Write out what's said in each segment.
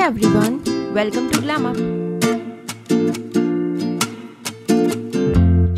everyone, welcome to Glam Up.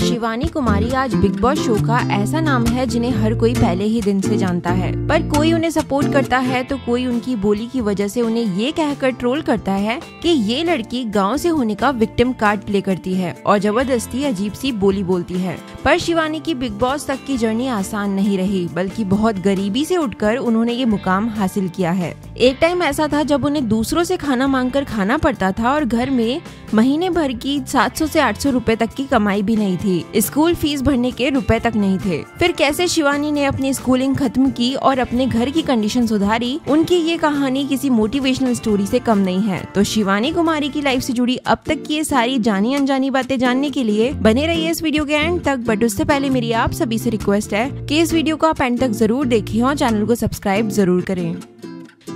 Shivani Kumari आज big boss show का ऐसा नाम है जिन्हें हर कोई पहले ही दिन से जानता है, पर कोई उन्हें सपोर्ट करता है तो कोई उनकी बोली की वजह से उन्हें ये कहकर ट्रोल करता है कि ये लड़की गांव से होने का विक्टिम कार्ड प्ले करती है और जबरदस्ती अजीब सी बोली बोलती है। पर शिवानी की बिग बॉस तक की जर्नी आसान नहीं रही, बल्कि बहुत गरीबी से उठकर उन्होंने ये मुकाम हासिल किया है। एक टाइम ऐसा था जब उन्हें दूसरों से खाना मांगकर खाना पड़ता था और घर में महीने भर की 700 से 800 रुपए तक की कमाई भी नहीं थी। स्कूल फीस भरने के रुपए तक नहीं थे। फिर कैसे शिवानी ने अपनी स्कूलिंग खत्म की और अपने घर की कंडीशन सुधारी, उनकी ये कहानी किसी मोटिवेशनल स्टोरी से कम नहीं है। तो शिवानी कुमारी की लाइफ से जुड़ी अब तक की ये सारी जानी अनजानी बातें जानने के लिए बने रहिए इस वीडियो के एंड तक। बट उससे पहले मेरी आप सभी से रिक्वेस्ट है कि इस वीडियो को आप एंड तक जरूर देखें और चैनल को सब्सक्राइब जरूर करें।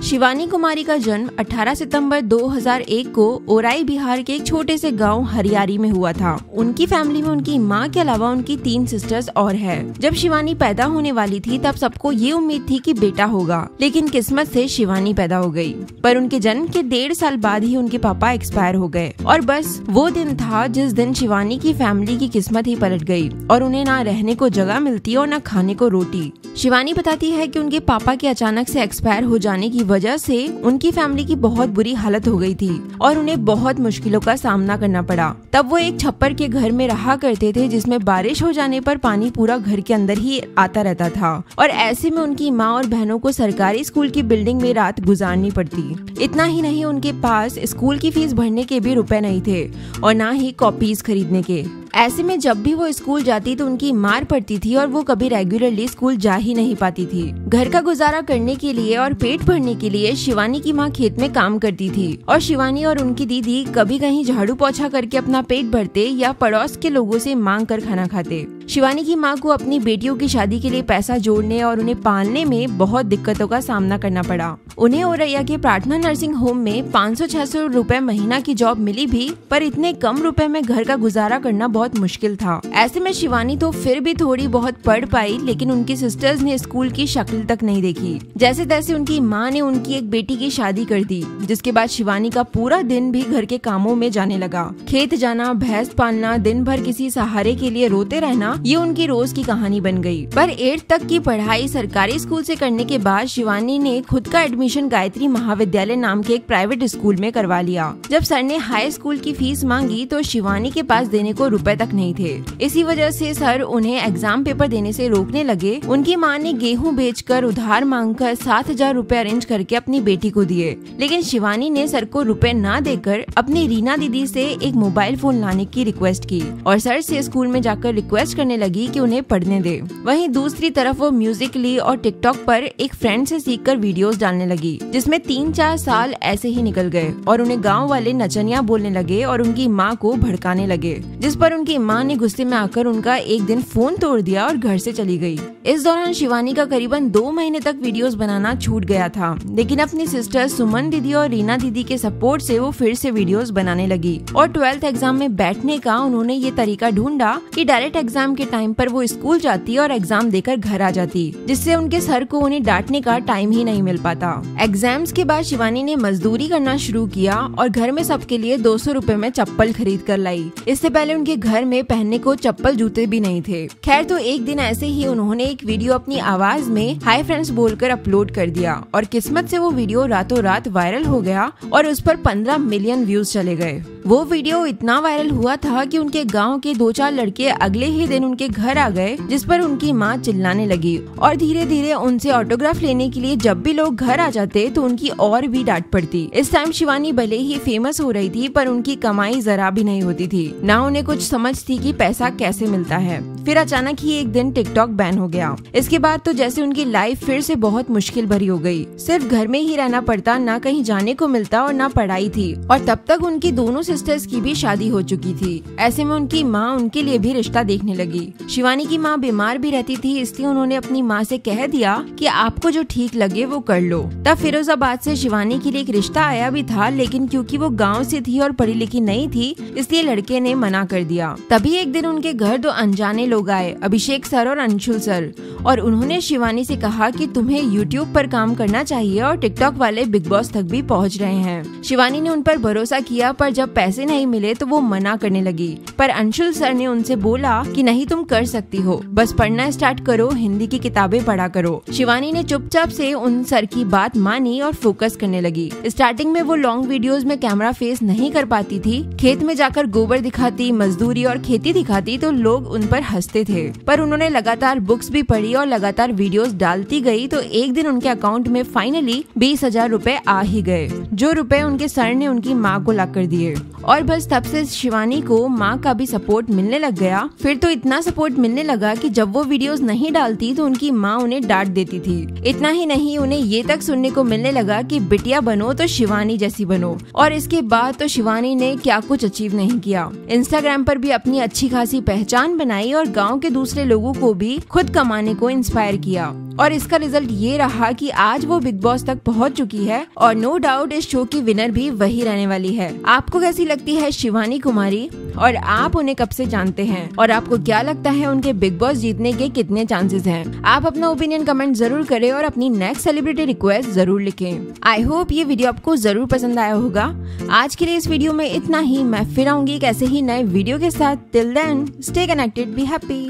शिवानी कुमारी का जन्म 18 सितंबर 2001 को ओराई बिहार के एक छोटे से गांव हरियारी में हुआ था। उनकी फैमिली में उनकी मां के अलावा उनकी 3 सिस्टर्स और है। जब शिवानी पैदा होने वाली थी तब सबको ये उम्मीद थी कि बेटा होगा, लेकिन किस्मत से शिवानी पैदा हो गई। पर उनके जन्म के 1.5 साल बाद ही उनके पापा एक्सपायर हो गए और बस वो दिन था जिस दिन शिवानी की फैमिली की किस्मत ही पलट गई और उन्हें ना रहने को जगह मिलती और ना खाने को रोटी। शिवानी बताती है कि उनके पापा के अचानक से एक्सपायर हो जाने की वजह से उनकी फैमिली की बहुत बुरी हालत हो गई थी और उन्हें बहुत मुश्किलों का सामना करना पड़ा। तब वो एक छप्पर के घर में रहा करते थे जिसमें बारिश हो जाने पर पानी पूरा घर के अंदर ही आता रहता था और ऐसे में उनकी माँ और बहनों को सरकारी स्कूल की बिल्डिंग में रात गुजारनी पड़ती। इतना ही नहीं, उनके पास स्कूल की फीस भरने के भी रुपए नहीं थे और ना ही कॉपीज खरीदने के। ऐसे में जब भी वो स्कूल जाती तो उनकी मार पड़ती थी और वो कभी रेगुलरली स्कूल जा ही नहीं पाती थी। घर का गुजारा करने के लिए और पेट भरने के लिए शिवानी की माँ खेत में काम करती थी और शिवानी और उनकी दीदी कभी कहीं झाड़ू पोछा करके अपना पेट भरते या पड़ोस के लोगों से मांग कर खाना खाते। शिवानी की माँ को अपनी बेटियों की शादी के लिए पैसा जोड़ने और उन्हें पालने में बहुत दिक्कतों का सामना करना पड़ा। उन्हें औरैया के प्रार्थना नर्सिंग होम में 500-600 रुपए महीना की जॉब मिली भी, पर इतने कम रुपए में घर का गुजारा करना बहुत मुश्किल था। ऐसे में शिवानी तो फिर भी थोड़ी बहुत पढ़ पाई, लेकिन उनकी सिस्टर्स ने स्कूल की शक्ल तक नहीं देखी। जैसे तैसे उनकी माँ ने उनकी एक बेटी की शादी कर दी, जिसके बाद शिवानी का पूरा दिन भी घर के कामों में जाने लगा। खेत जाना, भैंस पालना, दिन भर किसी सहारे के लिए रोते रहना, ये उनकी रोज की कहानी बन गई। पर 8th तक की पढ़ाई सरकारी स्कूल से करने के बाद शिवानी ने खुद का एडमिशन गायत्री महाविद्यालय नाम के एक प्राइवेट स्कूल में करवा लिया। जब सर ने हाई स्कूल की फीस मांगी तो शिवानी के पास देने को रुपए तक नहीं थे। इसी वजह से सर उन्हें एग्जाम पेपर देने से रोकने लगे। उनकी माँ ने गेहूं बेचकर उधार मांगकर 7,000 रुपए अरेंज करके अपनी बेटी को दिए, लेकिन शिवानी ने सर को रुपए ना देकर अपनी रीना दीदी से एक मोबाइल फोन लाने की रिक्वेस्ट की और सर से स्कूल में जाकर रिक्वेस्ट करने लगी कि उन्हें पढ़ने दे। वहीं दूसरी तरफ वो म्यूजिकली और टिकटॉक पर एक फ्रेंड से सीखकर वीडियोस डालने लगी, जिसमें 3-4 साल ऐसे ही निकल गए और उन्हें गाँव वाले नचनिया बोलने लगे और उनकी माँ को भड़काने लगे, जिस पर उनकी माँ ने गुस्से में आकर उनका एक दिन फोन तोड़ दिया और घर से चली गई। इस दौरान शिवानी का करीबन 2 महीने तक वीडियोस बनाना छूट गया था, लेकिन अपनी सिस्टर सुमन दीदी और रीना दीदी के सपोर्ट से वो फिर से वीडियोस बनाने लगी और 12th एग्जाम में बैठने का उन्होंने ये तरीका ढूंढा कि डायरेक्ट एग्जाम के टाइम पर वो स्कूल जाती और एग्जाम देकर घर आ जाती, जिससे उनके सर को उन्हें डांटने का टाइम ही नहीं मिल पाता। एग्जाम्स के बाद शिवानी ने मजदूरी करना शुरू किया और घर में सबके लिए 200 रुपए में चप्पल खरीद कर लाई। इससे पहले उनके घर में पहनने को चप्पल जूते भी नहीं थे। खैर, तो एक दिन ऐसे ही उन्होंने एक वीडियो अपनी आवाज में हाय फ्रेंड्स बोलकर अपलोड कर दिया और किस्मत से वो वीडियो रातों रात वायरल हो गया और उस पर 15 मिलियन व्यूज चले गए। वो वीडियो इतना वायरल हुआ था कि उनके गांव के 2-4 लड़के अगले ही दिन उनके घर आ गए, जिस पर उनकी माँ चिल्लाने लगी और धीरे धीरे उनसे ऑटोग्राफ लेने के लिए जब भी लोग घर आ जाते तो उनकी और भी डांट पड़ती। इस टाइम शिवानी भले ही फेमस हो रही थी, पर उनकी कमाई जरा भी नहीं होती थी, ना उन्हें कुछ समझ थी कि पैसा कैसे मिलता है। फिर अचानक ही एक दिन टिकटॉक बैन हो गया। इसके बाद तो जैसे उनकी लाइफ फिर से बहुत मुश्किल भरी हो गई। सिर्फ घर में ही रहना पड़ता, ना कहीं जाने को मिलता और ना पढ़ाई थी, और तब तक उनकी दोनों सिस्टर्स की भी शादी हो चुकी थी। ऐसे में उनकी माँ उनके लिए भी रिश्ता देखने लगी। शिवानी की माँ बीमार भी रहती थी, इसलिए उन्होंने अपनी माँ से कह दिया कि आपको जो ठीक लगे वो कर लो। तब फिरोजाबाद से शिवानी के लिए एक रिश्ता आया भी था, लेकिन क्योंकि वो गाँव से थी और पढ़ी लिखी नहीं थी, इसलिए लड़के ने मना कर दिया। तभी एक दिन उनके घर 2 अनजाने लोग लोग आए, अभिषेक सर और अंशुल सर, और उन्होंने शिवानी से कहा कि तुम्हें यूट्यूब पर काम करना चाहिए और टिकटॉक वाले बिग बॉस तक भी पहुंच रहे हैं। शिवानी ने उन पर भरोसा किया, पर जब पैसे नहीं मिले तो वो मना करने लगी। पर अंशुल सर ने उनसे बोला कि नहीं, तुम कर सकती हो, बस पढ़ना स्टार्ट करो, हिंदी की किताबें पढ़ा करो। शिवानी ने चुपचाप से उन सर की बात मानी और फोकस करने लगी। स्टार्टिंग में वो लॉन्ग वीडियोस में कैमरा फेस नहीं कर पाती थी। खेत में जाकर गोबर दिखाती, मजदूरी और खेती दिखाती तो लोग उन पर हंसते थे। पर उन्होंने लगातार बुक्स भी पढ़ी और लगातार वीडियोस डालती गई तो एक दिन उनके अकाउंट में फाइनली 20,000 रुपए आ ही गए, जो रुपए उनके सर ने उनकी माँ को ला कर दिए। और बस तब से शिवानी को माँ का भी सपोर्ट मिलने लग गया। फिर तो इतना सपोर्ट मिलने लगा कि जब वो वीडियोस नहीं डालती तो उनकी माँ उन्हें डांट देती थी। इतना ही नहीं, उन्हें ये तक सुनने को मिलने लगा कि बिटिया बनो तो शिवानी जैसी बनो। और इसके बाद तो शिवानी ने क्या कुछ अचीव नहीं किया। इंस्टाग्राम पर भी अपनी अच्छी खासी पहचान बनाई और गाँव के दूसरे लोगों को भी खुद कमाने को इंस्पायर किया। और इसका रिजल्ट ये रहा कि आज वो बिग बॉस तक पहुंच चुकी है और नो डाउट इस शो की विनर भी वही रहने वाली है। आपको कैसी लगती है शिवानी कुमारी, और आप उन्हें कब से जानते हैं, और आपको क्या लगता है उनके बिग बॉस जीतने के कितने चांसेस हैं? आप अपना ओपिनियन कमेंट जरूर करें और अपनी नेक्स्ट सेलिब्रिटी रिक्वेस्ट जरूर लिखें। आई होप ये वीडियो आपको जरूर पसंद आया होगा। आज के लिए इस वीडियो में इतना ही। मैं फिर आऊंगी एक ऐसे ही नए वीडियो के साथ। Till then stay connected, be happy.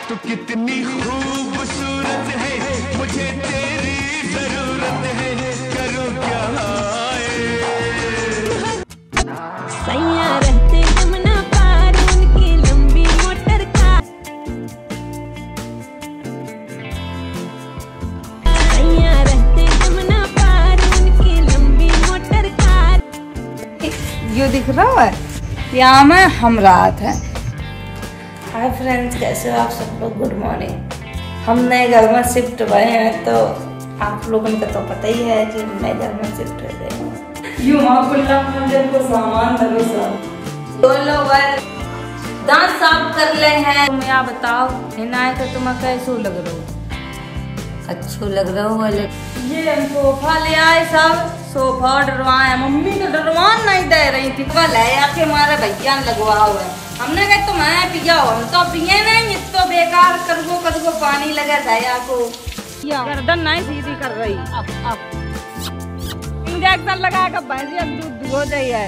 तू कितनी खूबसूरत है, मुझे तेरी जरूरत है, करूं क्या सैया रहते यमुना पार, उनकी लंबी मोटर कार। सैया रहते यमुना पार, उनकी लंबी मोटर कार। ये दिख रहा है, यहाँ में हम रात है। हाय फ्रेंड्स, कैसे हो आप सब लोग? Good morning. हम नए घर में शिफ्ट हुए हैं तो आप लोगों को तो पता ही है कि नए घर में शिफ्ट हो गए। यूँ माकुल्ला मंदिर को सामान धरो सब। दोनों बार दांत साफ कर ले हैं। तुम यहाँ बताओ, हिनाए तो तुम्हें कैसे लग रहा हो? अच्छो लग रहा हो। ये हम सोफा ले आए, सब सोफा डरवाए। मम्मी तो डरवान नहीं दे रही थी, कल है आके हमारे भैया लगवा हुआ है। हमने कहा तुम्हें पिया हो, हम तो पिए नहीं, तो बेकार करगो पानी लगे दया को। गर्दन नहीं सीधी कर रही। इंजेक्शन लगा कर भैंसिया दूध हो जाए।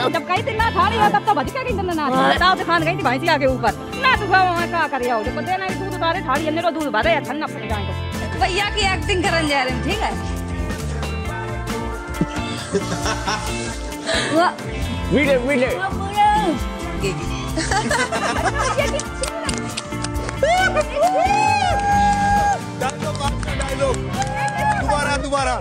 जब कहीं दिन ना थाड़ी हो तब तो भजके कहीं दिन ना ताव से खान गई थी भैंसिया के ऊपर ना। तू मैं का करिया हो, जब पता नहीं दूध उतारे थाड़ी अन्य दूध भरे ठंडा पड़ जाए तो भैया की एक्टिंग करने जा रहे हैं, ठीक है? डायलॉग दोबारा